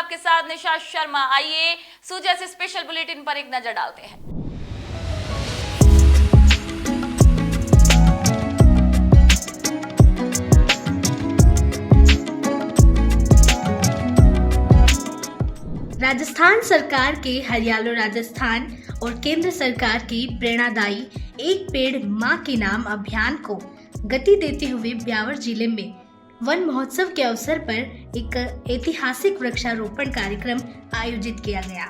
आपके साथ निशा शर्मा। आइए सूजा से स्पेशल बुलेटिन पर एक नजर डालते हैं। राजस्थान सरकार के हरियालो राजस्थान और केंद्र सरकार की प्रेरणादायी एक पेड़ मां के नाम अभियान को गति देते हुए ब्यावर जिले में वन महोत्सव के अवसर पर एक ऐतिहासिक वृक्षारोपण कार्यक्रम आयोजित किया गया।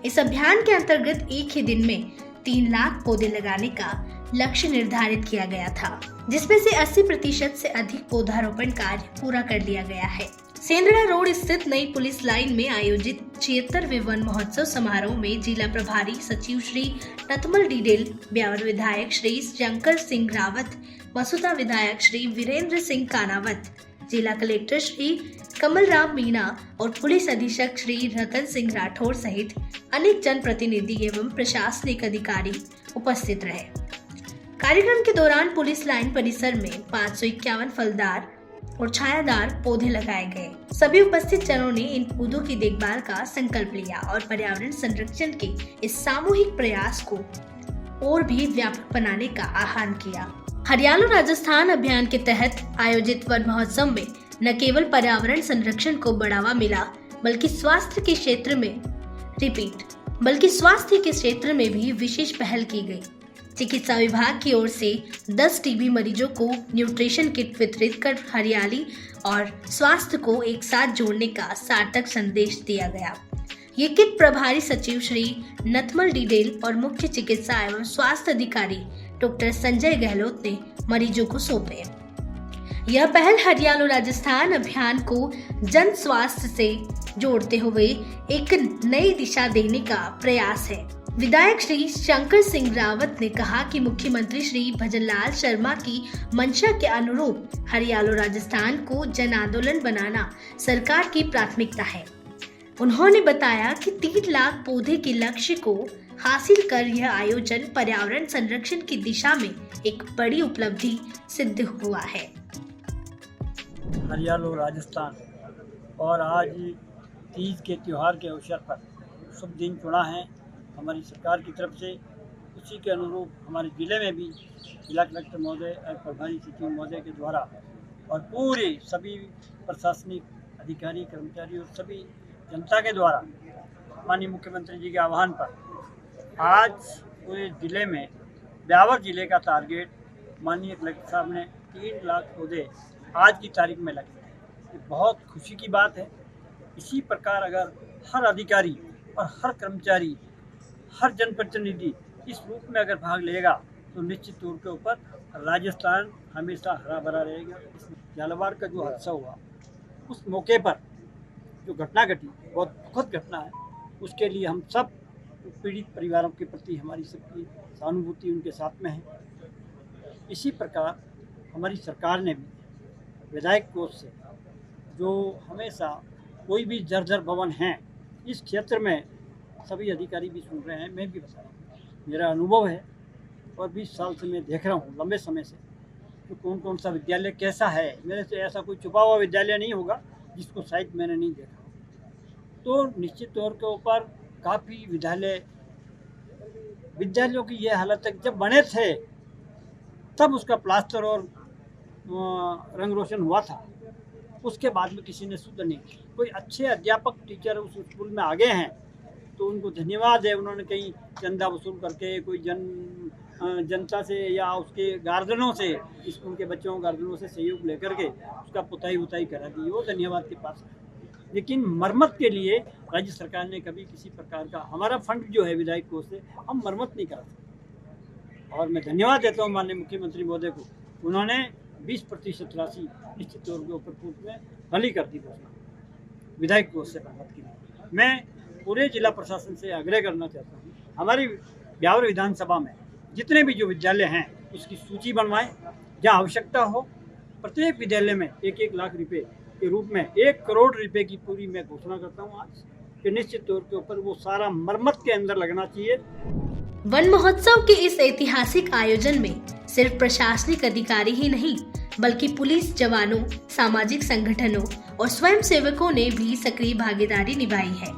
इस अभियान के अंतर्गत एक ही दिन में 3 लाख पौधे लगाने का लक्ष्य निर्धारित किया गया था, जिसमें से 80% से अधिक पौधारोपण कार्य पूरा कर लिया गया है। सेंद्रा रोड स्थित नई पुलिस लाइन में आयोजित 76वें वन महोत्सव समारोह में जिला प्रभारी सचिव श्री नथमल डीडेल, ब्यावर विधायक श्री शंकर सिंह रावत, मसूदा विधायक श्री वीरेंद्र सिंह कानावत, जिला कलेक्टर श्री कमल राम मीणा और पुलिस अधीक्षक श्री रतन सिंह राठौर सहित अनेक जनप्रतिनिधि एवं प्रशासनिक अधिकारी उपस्थित रहे। कार्यक्रम के दौरान पुलिस लाइन परिसर में 551 फलदार और छायादार पौधे लगाए गए। सभी उपस्थित जनों ने इन पौधों की देखभाल का संकल्प लिया और पर्यावरण संरक्षण के इस सामूहिक प्रयास को और भी व्यापक बनाने का आह्वान किया। हरियालो राजस्थान अभियान के तहत आयोजित वन महोत्सव में न केवल पर्यावरण संरक्षण को बढ़ावा मिला, बल्कि स्वास्थ्य के क्षेत्र में भी विशेष पहल की गई। चिकित्सा विभाग की ओर से 10 टीबी मरीजों को न्यूट्रिशन किट वितरित कर हरियाली और स्वास्थ्य को एक साथ जोड़ने का सार्थक संदेश दिया गया। ये किट प्रभारी सचिव श्री नथमल डीडेल और मुख्य चिकित्सा एवं स्वास्थ्य अधिकारी डॉक्टर संजय गहलोत ने मरीजों को सौंपे। यह पहल हरियालो राजस्थान अभियान को जन स्वास्थ्य से जोड़ते हुए एक नई दिशा देने का प्रयास है। विधायक श्री शंकर सिंह रावत ने कहा कि मुख्यमंत्री श्री भजनलाल शर्मा की मंशा के अनुरूप हरियालो राजस्थान को जन आंदोलन बनाना सरकार की प्राथमिकता है। उन्होंने बताया कि 3 लाख पौधे के लक्ष्य को हासिल कर यह आयोजन पर्यावरण संरक्षण की दिशा में एक बड़ी उपलब्धि सिद्ध हुआ है। हरियालो राजस्थान और आज तीज के त्योहार के अवसर पर शुभ दिन चुना है हमारी सरकार की तरफ से। उसी के अनुरूप हमारे ज़िले में भी जिला कलेक्टर महोदय और प्रभारी सचिव महोदय के द्वारा और पूरे सभी प्रशासनिक अधिकारी, कर्मचारी और सभी जनता के द्वारा माननीय मुख्यमंत्री जी के आह्वान पर आज पूरे ज़िले में ब्यावर जिले का टारगेट माननीय कलेक्टर साहब ने 3 लाख पौधे आज की तारीख में लगे। ये बहुत खुशी की बात है। इसी प्रकार अगर हर अधिकारी और हर कर्मचारी, हर जनप्रतिनिधि इस रूप में अगर भाग लेगा तो निश्चित तौर के ऊपर राजस्थान हमेशा हरा भरा रहेगा। झालावाड़ का जो हादसा हुआ उस मौके पर जो घटना घटी, बहुत दुखद घटना है। उसके लिए हम सब पीड़ित परिवारों के प्रति हमारी सबकी सहानुभूति उनके साथ में है। इसी प्रकार हमारी सरकार ने भी विधायक कोष से जो हमेशा कोई भी जर्जर भवन हैं इस क्षेत्र में, सभी अधिकारी भी सुन रहे हैं, मैं भी बता रहा हूँ, मेरा अनुभव है और 20 साल से मैं देख रहा हूँ लंबे समय से तो कौन कौन सा विद्यालय कैसा है। मेरे से ऐसा कोई छुपा हुआ विद्यालय नहीं होगा जिसको शायद मैंने नहीं देखा। तो निश्चित तौर के ऊपर काफ़ी विद्यालयों की ये हालत है। जब बने थे तब उसका प्लास्टर और रंग रोशन हुआ था, उसके बाद में किसी ने सुध नहीं। कोई अच्छे अध्यापक टीचर उस स्कूल में आगे हैं तो उनको धन्यवाद है। उन्होंने कहीं चंदा वसूल करके कोई जनता से या उसके गार्जियनों से, स्कूल के बच्चों गार्जियनों से सहयोग लेकर के उसका पुताई करा दी, वो धन्यवाद के पास है। लेकिन मरम्मत के लिए राज्य सरकार ने कभी किसी प्रकार का, हमारा फंड जो है विधायक कोष से, हम मरम्मत नहीं करा सकते। और मैं धन्यवाद देता हूँ माननीय मुख्यमंत्री महोदय को, उन्होंने 20% राशि निश्चित तौर के ऊपर पूर्व में भली कर दी विधायक कोष से मरम्मत की। मैं पूरे जिला प्रशासन से आग्रह करना चाहता हूँ, हमारी ब्यावर विधानसभा में जितने भी जो विद्यालय हैं उसकी सूची बनवाएं। जहाँ आवश्यकता हो प्रत्येक विद्यालय में 1-1 लाख रुपए के रूप में 1 करोड़ रुपए की पूरी मैं घोषणा करता हूँ आज कि निश्चित तौर के ऊपर वो सारा मरम्मत के अंदर लगना चाहिए। वन महोत्सव के इस ऐतिहासिक आयोजन में सिर्फ प्रशासनिक अधिकारी ही नहीं, बल्कि पुलिस जवानों, सामाजिक संगठनों और स्वयं सेवकों ने भी सक्रिय भागीदारी निभाई है।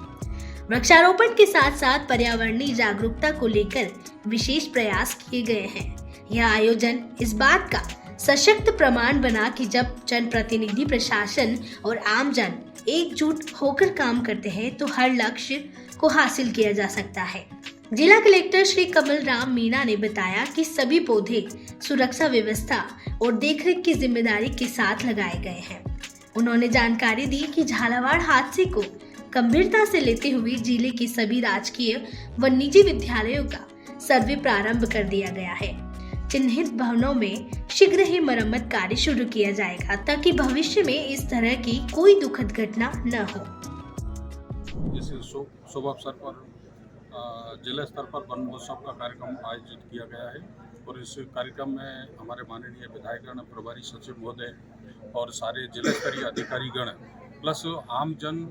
वृक्षारोपण के साथ साथ पर्यावरणीय जागरूकता को लेकर विशेष प्रयास किए गए हैं। यह आयोजन इस बात का सशक्त प्रमाण बना कि जब जनप्रतिनिधि, प्रशासन और आमजन एकजुट होकर काम करते हैं तो हर लक्ष्य को हासिल किया जा सकता है। जिला कलेक्टर श्री कमल राम मीणा ने बताया कि सभी पौधे सुरक्षा व्यवस्था और देखरेख की जिम्मेदारी के साथ लगाए गए हैं। उन्होंने जानकारी दी कि झालावाड़ हादसे को गंभीरता से लेते हुए जिले के सभी राजकीय व निजी विद्यालयों का सर्वे प्रारंभ कर दिया गया है। चिन्हित भवनों में शीघ्र ही मरम्मत कार्य शुरू किया जाएगा ताकि भविष्य में इस तरह की कोई दुखद घटना न हो। इस शुभ अवसर पर जिला स्तर पर वन महोत्सव का कार्यक्रम आयोजित किया गया है और इस कार्यक्रम में हमारे माननीय विधायकगण, प्रभारी सचिव महोदय और सारे जिला स्तरीय अधिकारीगण प्लस आम जन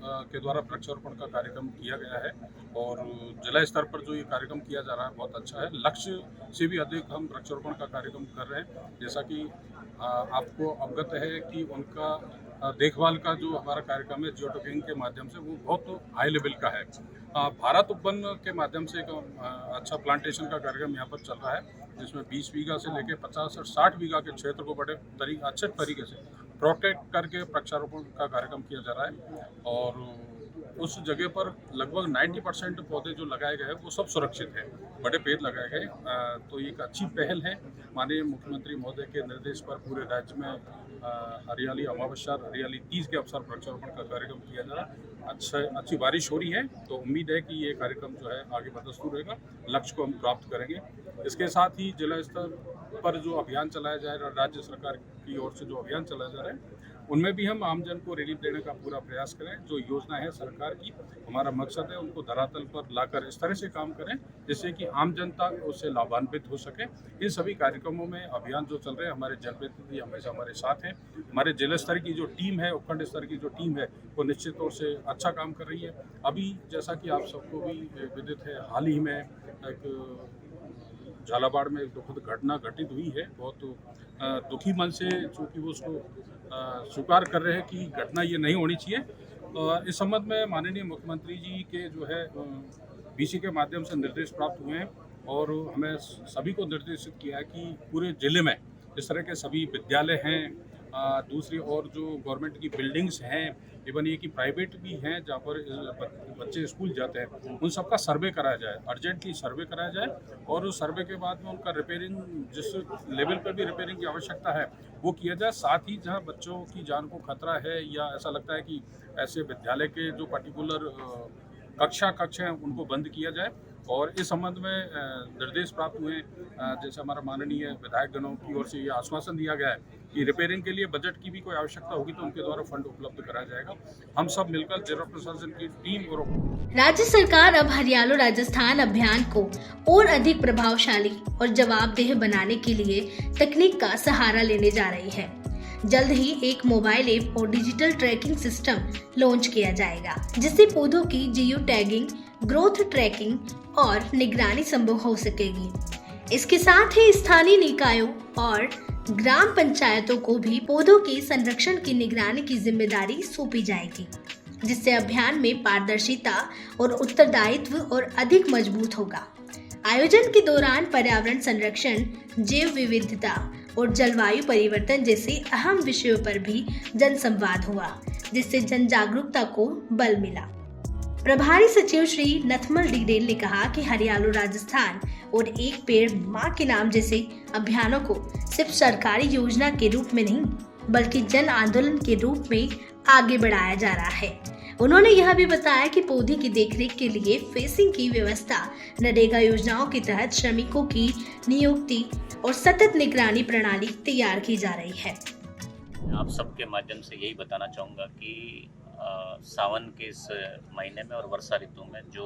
के द्वारा वृक्षारोपण का कार्यक्रम किया गया है और जिला स्तर पर जो ये कार्यक्रम किया जा रहा है बहुत अच्छा है। लक्ष्य से भी अधिक हम वृक्षारोपण का कार्यक्रम कर रहे हैं। जैसा कि आपको अवगत है कि उनका देखभाल का जो हमारा कार्यक्रम है जियो टैगिंग के माध्यम से वो बहुत हाई लेवल का है। भारत उपवन के माध्यम से एक अच्छा प्लांटेशन का कार्यक्रम यहाँ पर चल रहा है जिसमें 20 बीघा से लेकर 50 और 60 बीघा के क्षेत्र को बड़े अच्छे तरीके से प्रोटेक्ट करके वृक्षारोपण का कार्यक्रम किया जा रहा है और उस जगह पर लगभग 90% पौधे जो लगाए गए हैं वो सब सुरक्षित हैं, बड़े पेड़ लगाए गए। तो ये एक अच्छी पहल है। माननीय मुख्यमंत्री महोदय के निर्देश पर पूरे राज्य में हरियाली अमावस्या, हरियाली तीज के अवसर पर वृक्षारोपण का कार्यक्रम किया जा रहा है। अच्छी बारिश हो रही है तो उम्मीद है कि ये कार्यक्रम जो है आगे बदस्तूर रहेगा, लक्ष्य को हम प्राप्त करेंगे। इसके साथ ही जिला स्तर पर जो अभियान चलाया जा रहा है, राज्य सरकार की ओर से जो अभियान चलाया जा रहा है उनमें भी हम आमजन को रिलीफ देने का पूरा प्रयास करें। जो योजना है सरकार की, हमारा मकसद है उनको धरातल पर लाकर इस तरह से काम करें जिससे कि आम जनता उससे लाभान्वित हो सके। इन सभी कार्यक्रमों में अभियान जो चल रहे हैं, हमारे जनप्रतिनिधि हमेशा हमारे साथ हैं। हमारे जिला स्तर की जो टीम है, उपखंड स्तर की जो टीम है वो निश्चित तौर से अच्छा काम कर रही है। अभी जैसा कि आप सबको भी विदित है, हाल ही में एक झालावाड़ में एक दुखद घटना घटित हुई है। बहुत दुखी मन से चूँकि वो उसको स्वीकार कर रहे हैं कि घटना ये नहीं होनी चाहिए। इस संबंध में माननीय मुख्यमंत्री जी के जो है बीसी के माध्यम से निर्देश प्राप्त हुए हैं और हमें सभी को निर्देशित किया है कि पूरे जिले में इस तरह के सभी विद्यालय हैं, दूसरी और जो गवर्नमेंट की बिल्डिंग्स हैं, इवन ये कि प्राइवेट भी हैं जहाँ पर बच्चे स्कूल जाते हैं, उन सबका सर्वे कराया जाए, अर्जेंटली सर्वे कराया जाए और उस सर्वे के बाद में उनका रिपेयरिंग, जिस लेवल पर भी रिपेयरिंग की आवश्यकता है वो किया जाए। साथ ही जहाँ बच्चों की जान को खतरा है या ऐसा लगता है कि ऐसे विद्यालय के जो पर्टिकुलर कक्षा हैं उनको बंद किया जाए और इस संबंध में निर्देश प्राप्त हुए। जैसे हमारा माननीय विधायकगणों की ओर से ये आश्वासन दिया गया है कि रिपेयरिंग के लिए बजट की भी कोई आवश्यकता होगी तो उनके द्वारा फंड उपलब्ध कराया जाएगा। हम सब मिलकर जिला प्रशासन की टीम और राज्य सरकार अब हरियालो राजस्थान अभियान को और अधिक प्रभावशाली और जवाबदेह बनाने के लिए तकनीक का सहारा लेने जा रही है। जल्द ही एक मोबाइल ऐप और डिजिटल ट्रैकिंग सिस्टम लॉन्च किया जाएगा जिससे पौधों की जियो टैगिंग, ग्रोथ ट्रैकिंग और निगरानी संभव हो सकेगी। इसके साथ ही स्थानीय निकायों और ग्राम पंचायतों को भी पौधों के संरक्षण की निगरानी की जिम्मेदारी सौंपी जाएगी जिससे अभियान में पारदर्शिता और उत्तरदायित्व और अधिक मजबूत होगा। आयोजन के दौरान पर्यावरण संरक्षण, जैव विविधता और जलवायु परिवर्तन जैसे अहम विषयों पर भी जन संवाद हुआ जिससे जन जागरूकता को बल मिला। प्रभारी सचिव श्री नथमल डिडेल ने कहा कि हरियालो राजस्थान और एक पेड़ मां के नाम जैसे अभियानों को सिर्फ सरकारी योजना के रूप में नहीं बल्कि जन आंदोलन के रूप में आगे बढ़ाया जा रहा है। उन्होंने यह भी बताया कि पौधे की देखरेख के लिए फेंसिंग की व्यवस्था, नरेगा योजनाओं के तहत श्रमिकों की नियुक्ति और सतत निगरानी प्रणाली तैयार की जा रही है। आप सबके माध्यम से यही बताना चाहूँगा कि सावन के इस महीने में और वर्षा ऋतु में जो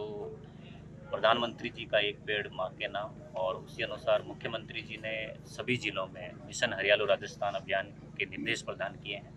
प्रधानमंत्री जी का एक पेड़ माँ के नाम और उसी अनुसार मुख्यमंत्री जी ने सभी जिलों में मिशन हरियालो राजस्थान अभियान के निर्देश प्रदान किए हैं।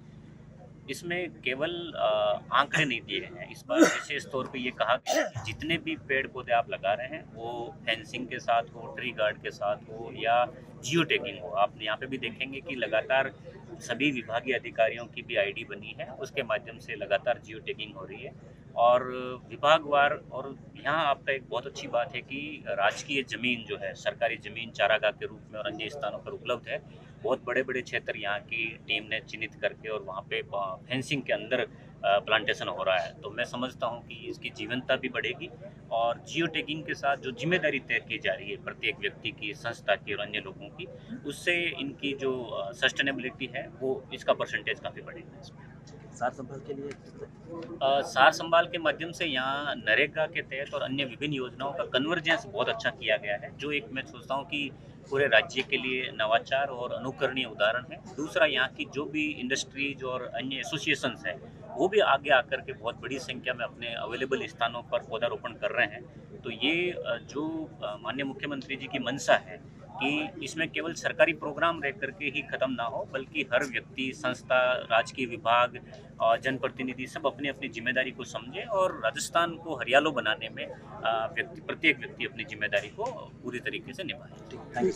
इसमें केवल आंकड़े नहीं दिए गए हैं। इस बार विशेष तौर पे ये कहा गया है कि जितने भी पेड़ पौधे आप लगा रहे हैं वो फेंसिंग के साथ हो, ट्री गार्ड के साथ हो या जियो टैगिंग हो। आप यहाँ पे भी देखेंगे कि लगातार सभी विभागीय अधिकारियों की भी आईडी बनी है, उसके माध्यम से लगातार जियो टैगिंग हो रही है और विभागवार। और यहाँ आपका एक बहुत अच्छी बात है कि राजकीय जमीन जो है, सरकारी जमीन चारागाह के रूप में और अन्य स्थानों पर उपलब्ध है। बहुत बड़े बड़े क्षेत्र यहाँ की टीम ने चिन्हित करके और वहाँ पे फेंसिंग के अंदर प्लांटेशन हो रहा है। तो मैं समझता हूँ कि इसकी जीवंतता भी बढ़ेगी और जियो टैगिंग के साथ जो जिम्मेदारी तय की जा रही है प्रत्येक व्यक्ति की, संस्था की और अन्य लोगों की, उससे इनकी जो सस्टेनेबिलिटी है वो इसका परसेंटेज काफ़ी बढ़ेगा इसमें। सार संभाल के लिए सार संभाल के माध्यम से यहाँ नरेगा के तहत और अन्य विभिन्न योजनाओं का कन्वर्जेंस बहुत अच्छा किया गया है, जो एक मैं सोचता हूँ कि पूरे राज्य के लिए नवाचार और अनुकरणीय उदाहरण है। दूसरा, यहाँ की जो भी इंडस्ट्रीज और अन्य एसोसिएशंस हैं वो भी आगे आकर के बहुत बड़ी संख्या में अपने अवेलेबल स्थानों पर पौधारोपण कर रहे हैं। तो ये जो माननीय मुख्यमंत्री जी की मंशा है कि इसमें केवल सरकारी प्रोग्राम रह करके ही खत्म ना हो, बल्कि हर व्यक्ति, संस्था, राजकीय विभाग और जनप्रतिनिधि सब अपनी अपनी जिम्मेदारी को समझे और राजस्थान को हरियालो बनाने में प्रत्येक व्यक्ति अपनी जिम्मेदारी को पूरी तरीके से निभाए।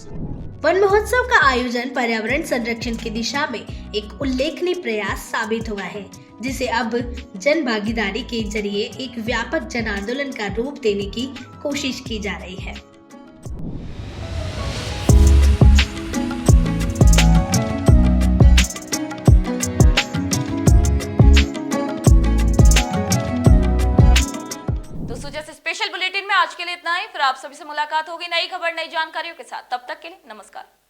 वन महोत्सव का आयोजन पर्यावरण संरक्षण की दिशा में एक उल्लेखनीय प्रयास साबित हुआ है, जिसे अब जन भागीदारी के जरिए एक व्यापक जन आंदोलन का रूप देने की कोशिश की जा रही है। जैसे स्पेशल बुलेटिन में आज के लिए इतना ही। फिर आप सभी से मुलाकात होगी नई खबर, नई जानकारियों के साथ। तब तक के लिए नमस्कार।